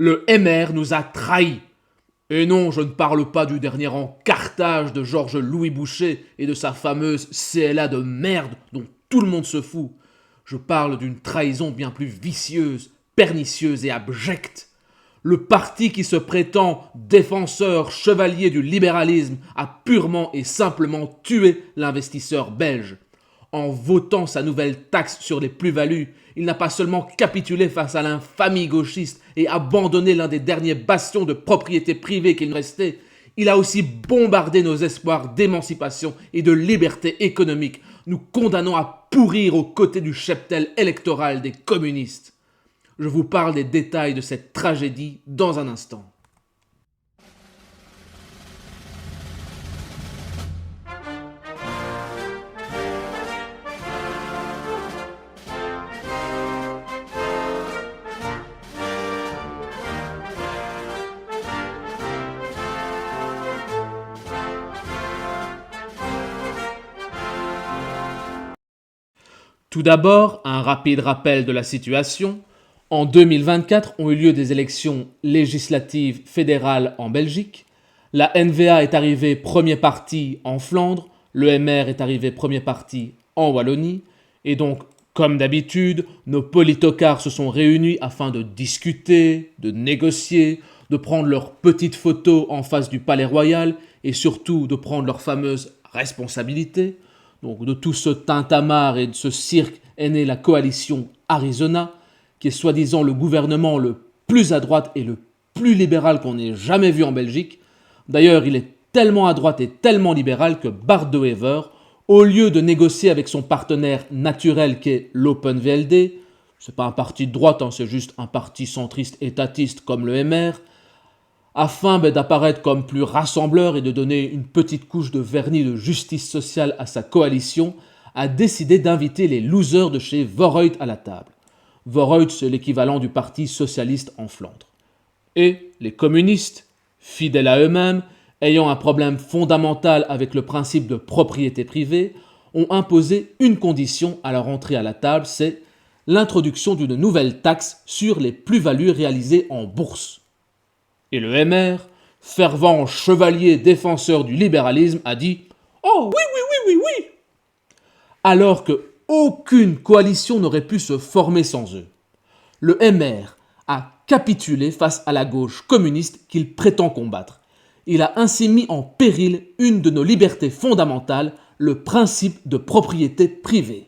Le MR nous a trahis. Et non, je ne parle pas du dernier encartage de Georges-Louis Boucher et de sa fameuse CLA de merde dont tout le monde se fout. Je parle d'une trahison bien plus vicieuse, pernicieuse et abjecte. Le parti qui se prétend défenseur chevalier du libéralisme a purement et simplement tué l'investisseur belge. En votant sa nouvelle taxe sur les plus-values, il n'a pas seulement capitulé face à l'infamie gauchiste et abandonné l'un des derniers bastions de propriété privée qu'il nous restait, il a aussi bombardé nos espoirs d'émancipation et de liberté économique, nous condamnant à pourrir aux côtés du cheptel électoral des communistes. Je vous parle des détails de cette tragédie dans un instant. Tout d'abord, un rapide rappel de la situation. En 2024 ont eu lieu des élections législatives fédérales en Belgique. La NVA est arrivée premier parti en Flandre, le MR est arrivé premier parti en Wallonie. Et donc, comme d'habitude, nos politocars se sont réunis afin de discuter, de négocier, de prendre leurs petites photos en face du Palais Royal et surtout de prendre leurs fameuses responsabilités. Donc de tout ce tintamarre et de ce cirque est née la coalition Arizona, qui est soi-disant le gouvernement le plus à droite et le plus libéral qu'on ait jamais vu en Belgique. D'ailleurs, il est tellement à droite et tellement libéral que Bart De Wever, au lieu de négocier avec son partenaire naturel qui est l'Open VLD, c'est pas un parti de droite, c'est juste un parti centriste étatiste comme le MR, afin d'apparaître comme plus rassembleur et de donner une petite couche de vernis de justice sociale à sa coalition, a décidé d'inviter les losers de chez Vooruit à la table. Vooruit, c'est l'équivalent du Parti socialiste en Flandre. Et les communistes, fidèles à eux-mêmes, ayant un problème fondamental avec le principe de propriété privée, ont imposé une condition à leur entrée à la table, c'est l'introduction d'une nouvelle taxe sur les plus-values réalisées en bourse. Et le MR, fervent chevalier défenseur du libéralisme, a dit « Oh oui, oui, oui, oui, oui !» Alors que aucune coalition n'aurait pu se former sans eux. Le MR a capitulé face à la gauche communiste qu'il prétend combattre. Il a ainsi mis en péril une de nos libertés fondamentales, le principe de propriété privée.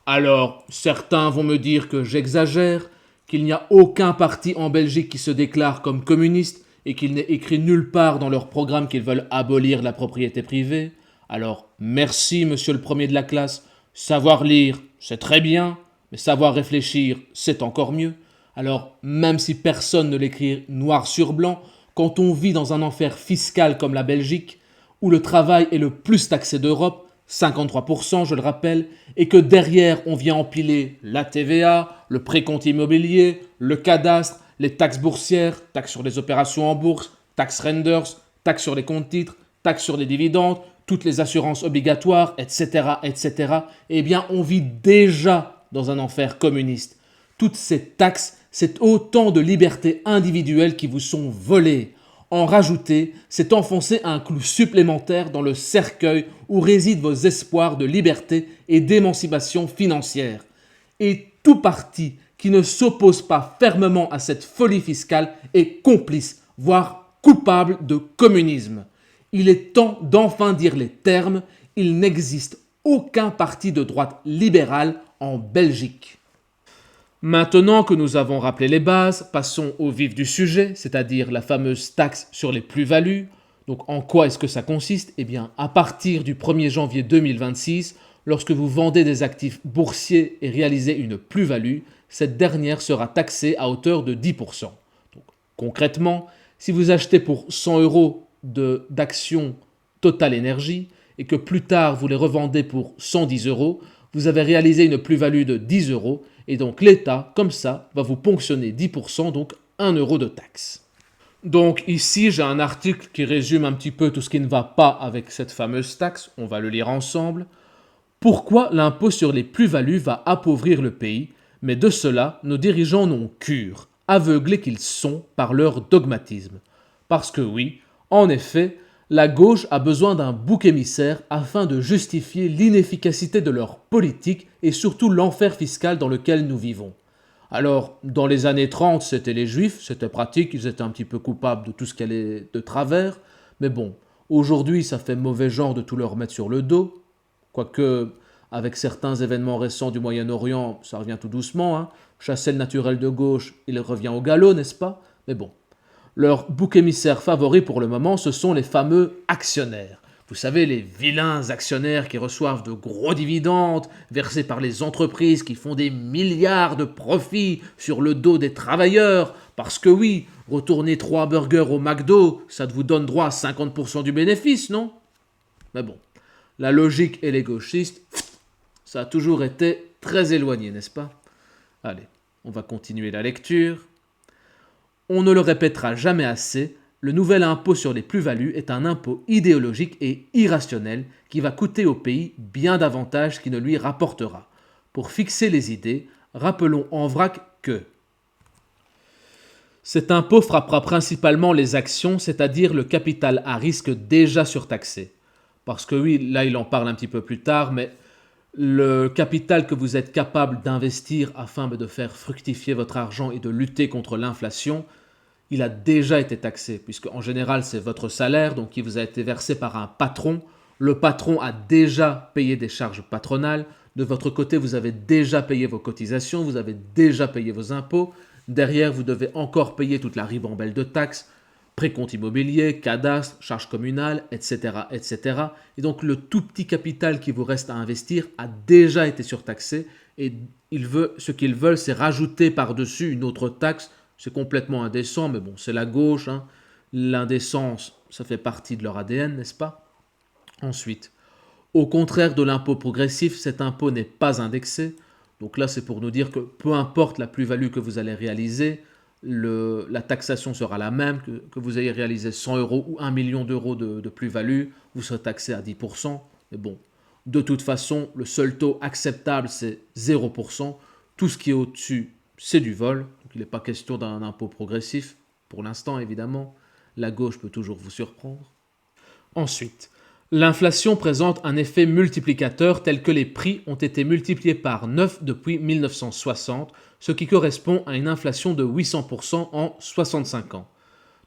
Alors, certains vont me dire que j'exagère, qu'il n'y a aucun parti en Belgique qui se déclare comme communiste et qu'il n'est écrit nulle part dans leur programme qu'ils veulent abolir la propriété privée. Alors, merci, monsieur le premier de la classe. Savoir lire, c'est très bien, mais savoir réfléchir, c'est encore mieux. Alors, même si personne ne l'écrit noir sur blanc, quand on vit dans un enfer fiscal comme la Belgique, où le travail est le plus taxé d'Europe, 53% je le rappelle, et que derrière on vient empiler la TVA, le précompte immobilier, le cadastre, les taxes boursières, taxes sur les opérations en bourse, taxes renders, taxes sur les comptes titres, taxes sur les dividendes, toutes les assurances obligatoires, etc., etc., eh bien on vit déjà dans un enfer communiste. Toutes ces taxes, c'est autant de libertés individuelles qui vous sont volées. En rajouter, c'est enfoncer un clou supplémentaire dans le cercueil où résident vos espoirs de liberté et d'émancipation financière. Et tout parti qui ne s'oppose pas fermement à cette folie fiscale est complice, voire coupable de communisme. Il est temps d'enfin dire les termes, il n'existe aucun parti de droite libérale en Belgique. Maintenant que nous avons rappelé les bases, passons au vif du sujet, c'est-à-dire la fameuse taxe sur les plus-values. Donc en quoi est-ce que ça consiste ? Eh bien, à partir du 1er janvier 2026, lorsque vous vendez des actifs boursiers et réalisez une plus-value, cette dernière sera taxée à hauteur de 10%. Donc, concrètement, si vous achetez pour 100 euros d'actions Total Energy et que plus tard vous les revendez pour 110 euros, vous avez réalisé une plus-value de 10 euros et donc l'État, comme ça, va vous ponctionner 10%, donc 1 euro de taxe. Donc ici, j'ai un article qui résume un petit peu tout ce qui ne va pas avec cette fameuse taxe. On va le lire ensemble. Pourquoi l'impôt sur les plus-values va appauvrir le pays ? Mais de cela, nos dirigeants n'ont cure. aveuglés qu'ils sont par leur dogmatisme. Parce que oui, en effet, la gauche a besoin d'un bouc émissaire afin de justifier l'inefficacité de leur politique et surtout l'enfer fiscal dans lequel nous vivons. Alors, dans les années 30, c'était les juifs, c'était pratique, ils étaient un petit peu coupables de tout ce qui allait de travers, mais bon, aujourd'hui ça fait mauvais genre de tout leur mettre sur le dos, quoique, avec certains événements récents du Moyen-Orient, ça revient tout doucement, hein. Chasser le naturel de gauche, il revient au galop, n'est-ce pas? Mais bon, leur bouc émissaire favori pour le moment, ce sont les fameux actionnaires. Vous savez, les vilains actionnaires qui reçoivent de gros dividendes versés par les entreprises qui font des milliards de profits sur le dos des travailleurs. Parce que oui, retourner 3 burgers au McDo, ça vous donne droit à 50% du bénéfice, non? Mais bon, la logique et les gauchistes, ça a toujours été très éloigné, n'est-ce pas? Allez, on va continuer la lecture. On ne le répétera jamais assez, le nouvel impôt sur les plus-values est un impôt idéologique et irrationnel qui va coûter au pays bien davantage qu'il ne lui rapportera. Pour fixer les idées, rappelons en vrac que cet impôt frappera principalement les actions, c'est-à-dire le capital à risque déjà surtaxé. Parce que oui, là il en parle un petit peu plus tard, mais le capital que vous êtes capable d'investir afin de faire fructifier votre argent et de lutter contre l'inflation, il a déjà été taxé, puisque en général c'est votre salaire, donc qui vous a été versé par un patron. Le patron a déjà payé des charges patronales. De votre côté, vous avez déjà payé vos cotisations, vous avez déjà payé vos impôts. Derrière, vous devez encore payer toute la ribambelle de taxes, précompte immobilier, cadastre, charges communales, etc., etc. Et donc le tout petit capital qui vous reste à investir a déjà été surtaxé et ce qu'ils veulent, c'est rajouter par-dessus une autre taxe. C'est complètement indécent, mais bon, c'est la gauche, hein. L'indécence, ça fait partie de leur ADN, n'est-ce pas? Ensuite, au contraire de l'impôt progressif, cet impôt n'est pas indexé. Donc là, c'est pour nous dire que peu importe la plus-value que vous allez réaliser, la taxation sera la même, que vous ayez réalisé 100 euros ou 1 million d'euros de plus-value, vous serez taxé à 10%. Mais bon, de toute façon, le seul taux acceptable, c'est 0%. Tout ce qui est au-dessus, c'est du vol. Donc il n'est pas question d'un impôt progressif. Pour l'instant, évidemment, la gauche peut toujours vous surprendre. Ensuite, l'inflation présente un effet multiplicateur tel que les prix ont été multipliés par 9 depuis 1960, ce qui correspond à une inflation de 800% en 65 ans.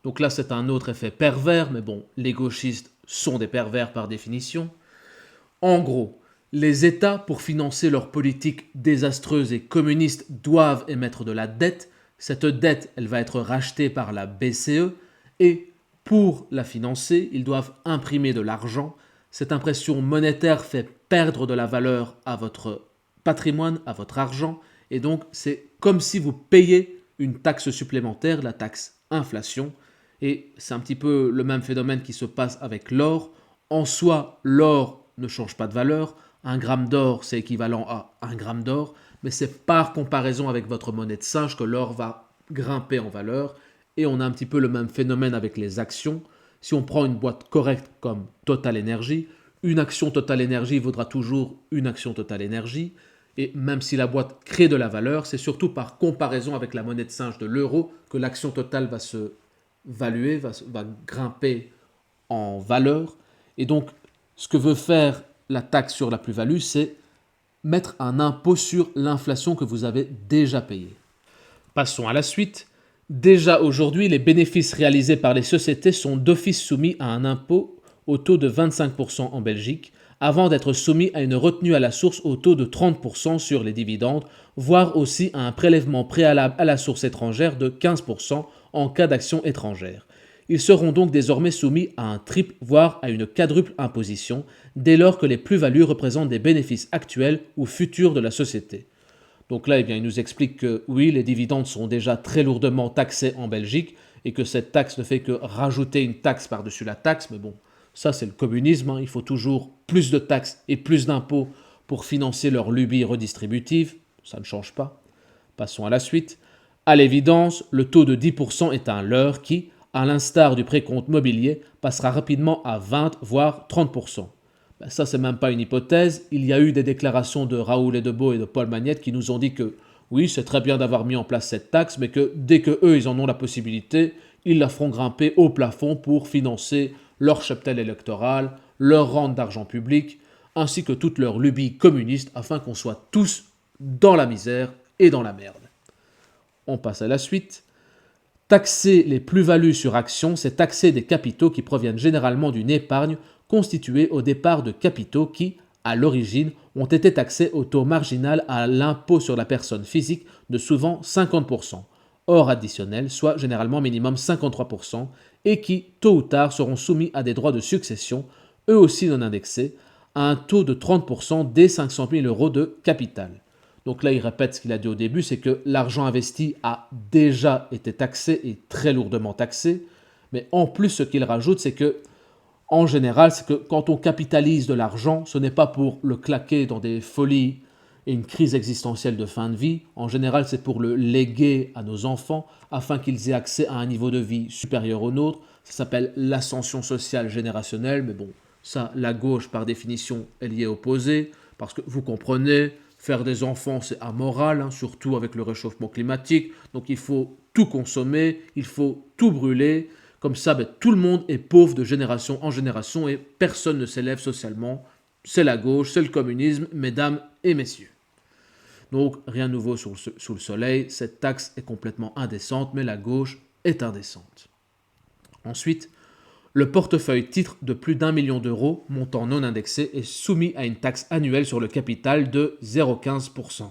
Donc là, c'est un autre effet pervers, mais bon, les gauchistes sont des pervers par définition. En gros, les États, pour financer leur politique désastreuse et communiste, doivent émettre de la dette. Cette dette, elle va être rachetée par la BCE et pour la financer, ils doivent imprimer de l'argent. Cette impression monétaire fait perdre de la valeur à votre patrimoine, à votre argent, et donc c'est comme si vous payez une taxe supplémentaire, la taxe inflation, et c'est un petit peu le même phénomène qui se passe avec l'or. En soi, l'or ne change pas de valeur, 1 gramme d'or c'est équivalent à 1 gramme d'or, mais c'est par comparaison avec votre monnaie de singe que l'or va grimper en valeur. Et on a un petit peu le même phénomène avec les actions. Si on prend une boîte correcte comme Total Energy, une action Total Energy vaudra toujours une action Total Energy. Et même si la boîte crée de la valeur, c'est surtout par comparaison avec la monnaie de singe de l'euro que l'action Total va se valuer, va grimper en valeur. Et donc, ce que veut faire la taxe sur la plus-value, c'est mettre un impôt sur l'inflation que vous avez déjà payée. Passons à la suite. Déjà aujourd'hui, les bénéfices réalisés par les sociétés sont d'office soumis à un impôt au taux de 25% en Belgique, avant d'être soumis à une retenue à la source au taux de 30% sur les dividendes, voire aussi à un prélèvement préalable à la source étrangère de 15% en cas d'action étrangère. Ils seront donc désormais soumis à un triple, voire à une quadruple imposition, dès lors que les plus-values représentent des bénéfices actuels ou futurs de la société. Donc là, il nous explique que oui, les dividendes sont déjà très lourdement taxés en Belgique et que cette taxe ne fait que rajouter une taxe par-dessus la taxe. Mais bon, ça c'est le communisme, hein. Il faut toujours plus de taxes et plus d'impôts pour financer leur lubie redistributive. Ça ne change pas. Passons à la suite. À l'évidence, le taux de 10% est un leurre qui, à l'instar du précompte mobilier, passera rapidement à 20 voire 30%. Ça, c'est même pas une hypothèse. Il y a eu des déclarations de Raoul Edebo et de Paul Magnette qui nous ont dit que oui, c'est très bien d'avoir mis en place cette taxe, mais que dès que eux, ils en ont la possibilité, ils la feront grimper au plafond pour financer leur cheptel électoral, leur rente d'argent public, ainsi que toutes leurs lubies communistes, afin qu'on soit tous dans la misère et dans la merde. On passe à la suite. Taxer les plus-values sur actions, c'est taxer des capitaux qui proviennent généralement d'une épargne constituée au départ de capitaux qui, à l'origine, ont été taxés au taux marginal à l'impôt sur la personne physique de souvent 50%, hors additionnel, soit généralement minimum 53%, et qui, tôt ou tard, seront soumis à des droits de succession, eux aussi non indexés, à un taux de 30% dès 500 000 euros de capital. Donc là, il répète ce qu'il a dit au début, c'est que l'argent investi a déjà été taxé et très lourdement taxé. Mais en plus, ce qu'il rajoute, c'est que, en général, c'est que quand on capitalise de l'argent, ce n'est pas pour le claquer dans des folies et une crise existentielle de fin de vie. En général, c'est pour le léguer à nos enfants afin qu'ils aient accès à un niveau de vie supérieur au nôtre. Ça s'appelle l'ascension sociale générationnelle. Mais bon, ça, la gauche, par définition, elle y est opposée. Parce que vous comprenez, faire des enfants, c'est amoral, surtout avec le réchauffement climatique. Donc il faut tout consommer, il faut tout brûler. Comme ça, tout le monde est pauvre de génération en génération et personne ne s'élève socialement. C'est la gauche, c'est le communisme, mesdames et messieurs. Donc rien de nouveau sous le soleil, cette taxe est complètement indécente, mais la gauche est indécente. Ensuite, le portefeuille titre de plus d'1 million d'euros, montant non indexé, est soumis à une taxe annuelle sur le capital de 0,15%.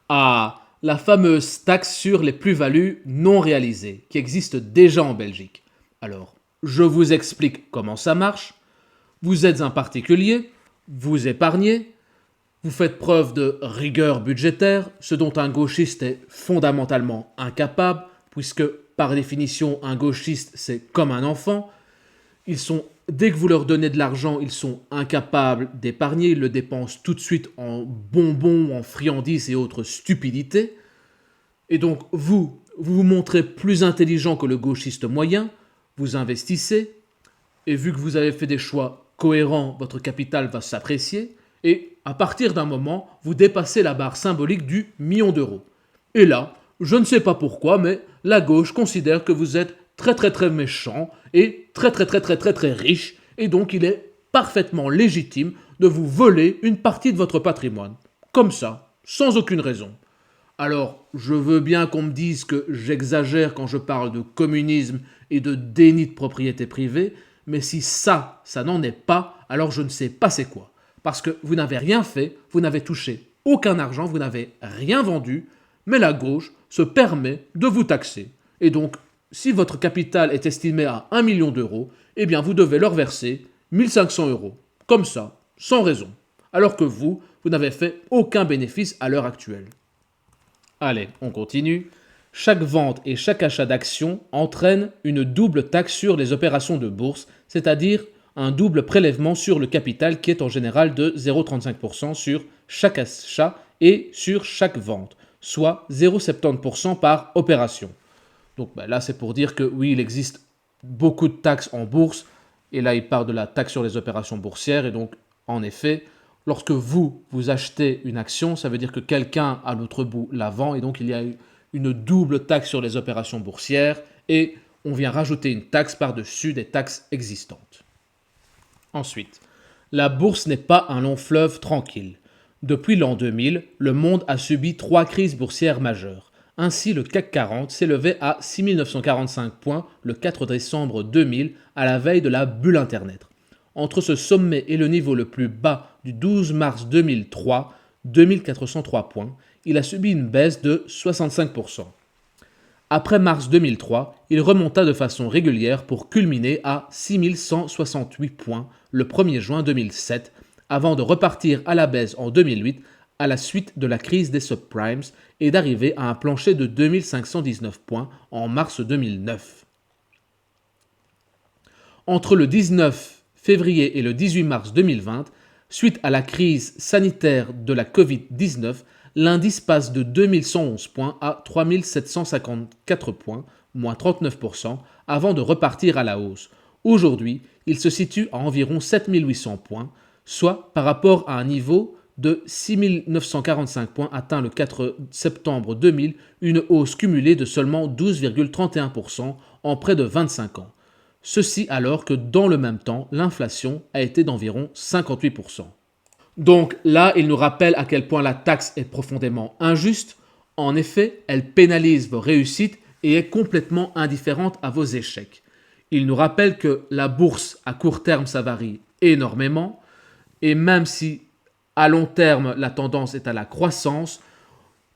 Ah, la fameuse taxe sur les plus-values non réalisées, qui existe déjà en Belgique. Alors, je vous explique comment ça marche. Vous êtes un particulier, vous épargnez, vous faites preuve de rigueur budgétaire, ce dont un gauchiste est fondamentalement incapable, puisque par définition, un gauchiste, c'est comme un enfant. Dès que vous leur donnez de l'argent, ils sont incapables d'épargner, ils le dépensent tout de suite en bonbons, en friandises et autres stupidités. Et donc, vous vous montrez plus intelligent que le gauchiste moyen, vous investissez, et vu que vous avez fait des choix cohérents, votre capital va s'apprécier, et à partir d'un moment, vous dépassez la barre symbolique du million d'euros. Et là, je ne sais pas pourquoi, mais la gauche considère que vous êtes très très très méchant et très très très très très très riche, et donc il est parfaitement légitime de vous voler une partie de votre patrimoine. Comme ça, sans aucune raison. Alors, je veux bien qu'on me dise que j'exagère quand je parle de communisme et de déni de propriété privée, mais si ça n'en est pas, alors je ne sais pas c'est quoi. Parce que vous n'avez rien fait, vous n'avez touché aucun argent, vous n'avez rien vendu, mais la gauche se permet de vous taxer. Et donc, si votre capital est estimé à 1 million d'euros, eh bien vous devez leur verser 1500 euros. Comme ça, sans raison. Alors que vous n'avez fait aucun bénéfice à l'heure actuelle. Allez, on continue. Chaque vente et chaque achat d'actions entraîne une double taxe sur les opérations de bourse, c'est-à-dire un double prélèvement sur le capital qui est en général de 0,35% sur chaque achat et sur chaque vente, soit 0,70% par opération. Donc là, c'est pour dire que oui, il existe beaucoup de taxes en bourse, et là, il parle de la taxe sur les opérations boursières, et donc, en effet, lorsque vous achetez une action, ça veut dire que quelqu'un à l'autre bout la vend, et donc il y a une double taxe sur les opérations boursières, et on vient rajouter une taxe par-dessus des taxes existantes. Ensuite, la bourse n'est pas un long fleuve tranquille. Depuis l'an 2000, le monde a subi 3 crises boursières majeures. Ainsi, le CAC 40 s'élevait à 6 945 points le 4 décembre 2000, à la veille de la bulle Internet. Entre ce sommet et le niveau le plus bas du 12 mars 2003, 2403 points, il a subi une baisse de 65%. Après mars 2003, il remonta de façon régulière pour culminer à 6168 points le 1er juin 2007, avant de repartir à la baisse en 2008 à la suite de la crise des subprimes et d'arriver à un plancher de 2519 points en mars 2009. Entre le 19 février et le 18 mars 2020, suite à la crise sanitaire de la Covid-19, l'indice passe de 2111 points à 3754 points, moins 39%, avant de repartir à la hausse. Aujourd'hui, il se situe à environ 7800 points, soit par rapport à un niveau de 6 945 points atteint le 4 septembre 2000, une hausse cumulée de seulement 12,31% en près de 25 ans. Ceci alors que dans le même temps, l'inflation a été d'environ 58%. Donc là, il nous rappelle à quel point la taxe est profondément injuste. En effet, elle pénalise vos réussites et est complètement indifférente à vos échecs. Il nous rappelle que la bourse à court terme, ça varie énormément, et même si à long terme la tendance est à la croissance,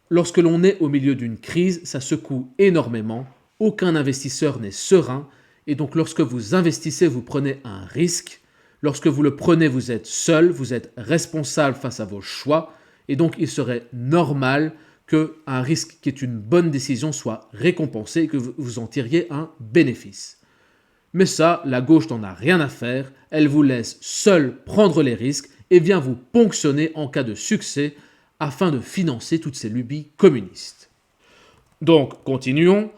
lorsque l'on est au milieu d'une crise, ça secoue énormément, aucun investisseur n'est serein, et donc lorsque vous investissez, vous prenez un risque. Lorsque vous le prenez, vous êtes seul, vous êtes responsable face à vos choix, et donc il serait normal qu'un risque qui est une bonne décision soit récompensé et que vous en tiriez un bénéfice. Mais ça, la gauche n'en a rien à faire, elle vous laisse seul prendre les risques et vient vous ponctionner en cas de succès afin de financer toutes ces lubies communistes. Donc, continuons.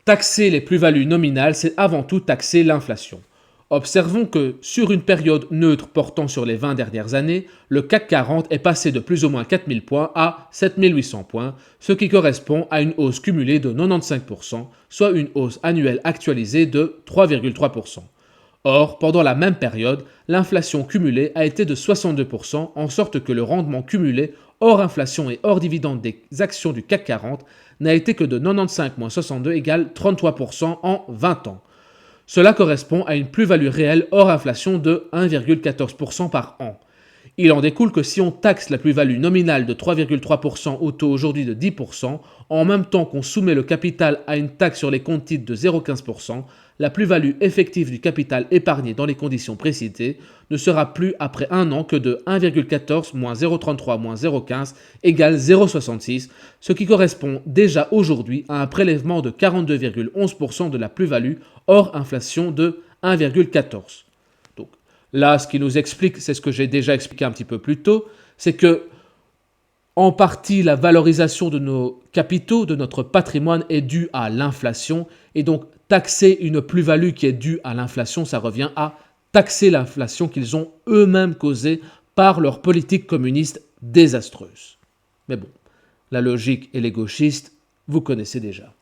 Taxer les plus-values nominales, c'est avant tout taxer l'inflation. Observons que sur une période neutre portant sur les 20 dernières années, le CAC 40 est passé de plus ou moins 4000 points à 7800 points, ce qui correspond à une hausse cumulée de 95%, soit une hausse annuelle actualisée de 3,3%. Or, pendant la même période, l'inflation cumulée a été de 62%, en sorte que le rendement cumulé hors inflation et hors dividende des actions du CAC 40 n'a été que de 95-62 égale 33% en 20 ans. Cela correspond à une plus-value réelle hors inflation de 1,14% par an. Il en découle que si on taxe la plus-value nominale de 3,3% au taux aujourd'hui de 10%, en même temps qu'on soumet le capital à une taxe sur les comptes titres de 0,15%, la plus-value effective du capital épargné dans les conditions précitées ne sera plus après un an que de 1,14 moins 0,33 moins 0,15 égale 0,66, ce qui correspond déjà aujourd'hui à un prélèvement de 42,11% de la plus-value hors inflation de 1,14. Donc là, ce qui nous explique, c'est ce que j'ai déjà expliqué un petit peu plus tôt, c'est que en partie, la valorisation de nos capitaux, de notre patrimoine est due à l'inflation et donc taxer une plus-value qui est due à l'inflation, ça revient à taxer l'inflation qu'ils ont eux-mêmes causée par leur politique communiste désastreuse. Mais bon, la logique et les gauchistes, vous connaissez déjà.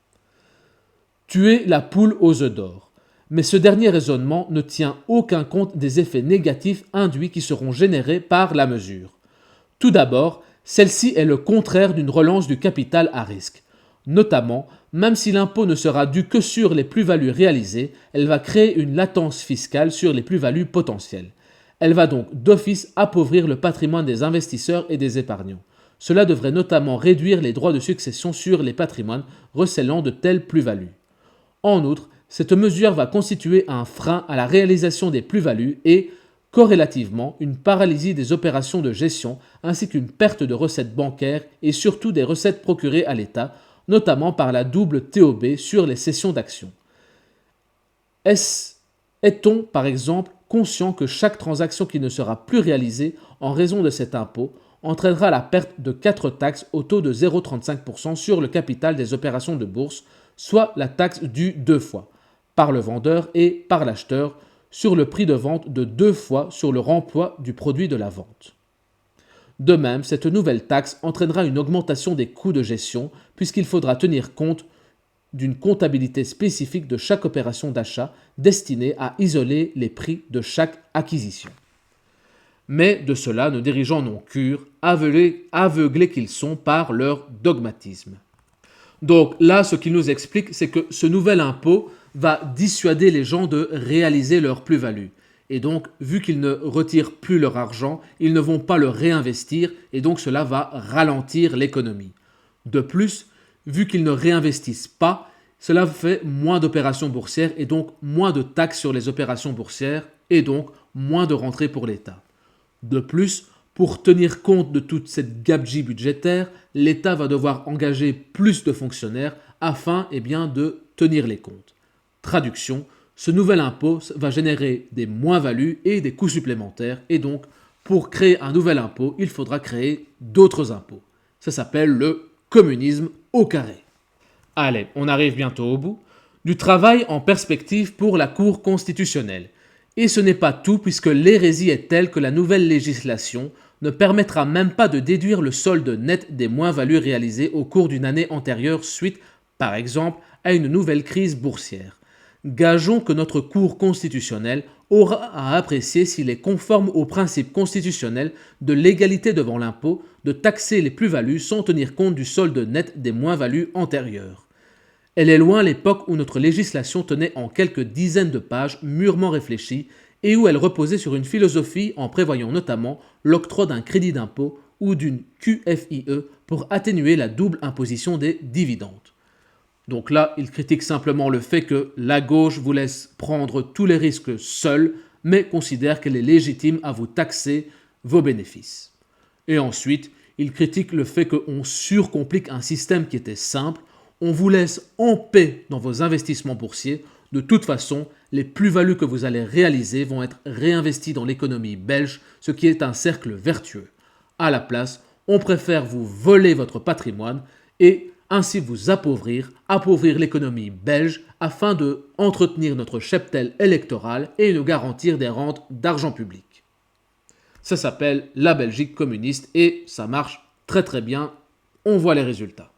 Tuer la poule aux œufs d'or. Mais ce dernier raisonnement ne tient aucun compte des effets négatifs induits qui seront générés par la mesure. Tout d'abord, celle-ci est le contraire d'une relance du capital à risque. Notamment, même si l'impôt ne sera dû que sur les plus-values réalisées, elle va créer une latence fiscale sur les plus-values potentielles. Elle va donc d'office appauvrir le patrimoine des investisseurs et des épargnants. Cela devrait notamment réduire les droits de succession sur les patrimoines recélant de telles plus-values. En outre, cette mesure va constituer un frein à la réalisation des plus-values et, corrélativement, une paralysie des opérations de gestion ainsi qu'une perte de recettes bancaires et surtout des recettes procurées à l'État, notamment par la double TOB sur les cessions d'actions. Est-on, par exemple, conscient que chaque transaction qui ne sera plus réalisée en raison de cet impôt entraînera la perte de 4 taxes au taux de 0,35% sur le capital des opérations de bourse, soit la taxe due 2 fois, par le vendeur et par l'acheteur, sur le prix de vente de 2 fois sur le remploi du produit de la vente. De même, cette nouvelle taxe entraînera une augmentation des coûts de gestion puisqu'il faudra tenir compte d'une comptabilité spécifique de chaque opération d'achat destinée à isoler les prix de chaque acquisition. Mais de cela, nos dirigeants n'ont cure, aveuglés qu'ils sont par leur dogmatisme. Donc là, ce qu'il nous explique, c'est que ce nouvel impôt va dissuader les gens de réaliser leur plus-value. Et donc, vu qu'ils ne retirent plus leur argent, ils ne vont pas le réinvestir et donc cela va ralentir l'économie. De plus, vu qu'ils ne réinvestissent pas, cela fait moins d'opérations boursières et donc moins de taxes sur les opérations boursières et donc moins de rentrées pour l'État. De plus, pour tenir compte de toute cette gabegie budgétaire, l'État va devoir engager plus de fonctionnaires afin de tenir les comptes. Traduction, ce nouvel impôt va générer des moins-values et des coûts supplémentaires et donc pour créer un nouvel impôt, il faudra créer d'autres impôts. Ça s'appelle le communisme au carré. Allez, on arrive bientôt au bout. Du travail en perspective pour la Cour constitutionnelle. Et ce n'est pas tout puisque l'hérésie est telle que la nouvelle législation ne permettra même pas de déduire le solde net des moins-values réalisées au cours d'une année antérieure suite, par exemple, à une nouvelle crise boursière. Gageons que notre Cour constitutionnelle aura à apprécier s'il est conforme au principe constitutionnel de l'égalité devant l'impôt de taxer les plus-values sans tenir compte du solde net des moins-values antérieures. Elle est loin l'époque où notre législation tenait en quelques dizaines de pages mûrement réfléchies et où elle reposait sur une philosophie en prévoyant notamment l'octroi d'un crédit d'impôt ou d'une QFIE pour atténuer la double imposition des dividendes. Donc là, il critique simplement le fait que la gauche vous laisse prendre tous les risques seule, mais considère qu'elle est légitime à vous taxer vos bénéfices. Et ensuite, il critique le fait qu'on surcomplique un système qui était simple, on vous laisse en paix dans vos investissements boursiers. De toute façon, les plus-values que vous allez réaliser vont être réinvesties dans l'économie belge, ce qui est un cercle vertueux. À la place, on préfère vous voler votre patrimoine et ainsi vous appauvrir l'économie belge afin de entretenir notre cheptel électoral et nous garantir des rentes d'argent public. Ça s'appelle la Belgique communiste et ça marche très très bien, on voit les résultats.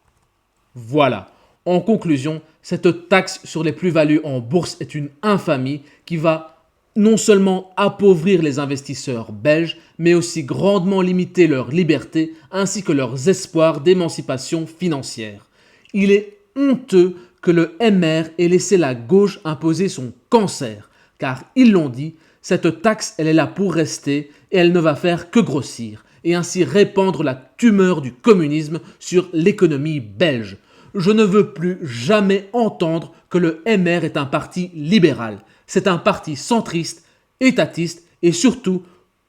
Voilà, en conclusion, cette taxe sur les plus-values en bourse est une infamie qui va non seulement appauvrir les investisseurs belges, mais aussi grandement limiter leur liberté ainsi que leurs espoirs d'émancipation financière. Il est honteux que le MR ait laissé la gauche imposer son cancer, car ils l'ont dit, cette taxe elle est là pour rester et elle ne va faire que grossir, et ainsi répandre la tumeur du communisme sur l'économie belge. Je ne veux plus jamais entendre que le MR est un parti libéral. C'est un parti centriste, étatiste et surtout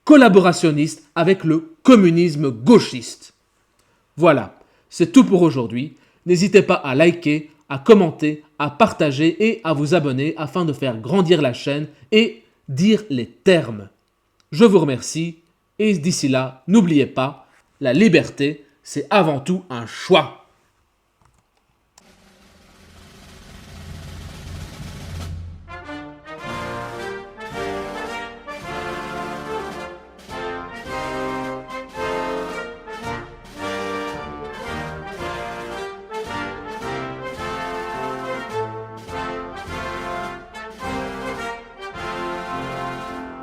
collaborationniste avec le communisme gauchiste. Voilà, c'est tout pour aujourd'hui. N'hésitez pas à liker, à commenter, à partager et à vous abonner afin de faire grandir la chaîne et dire les termes. Je vous remercie et d'ici là, n'oubliez pas, la liberté, c'est avant tout un choix.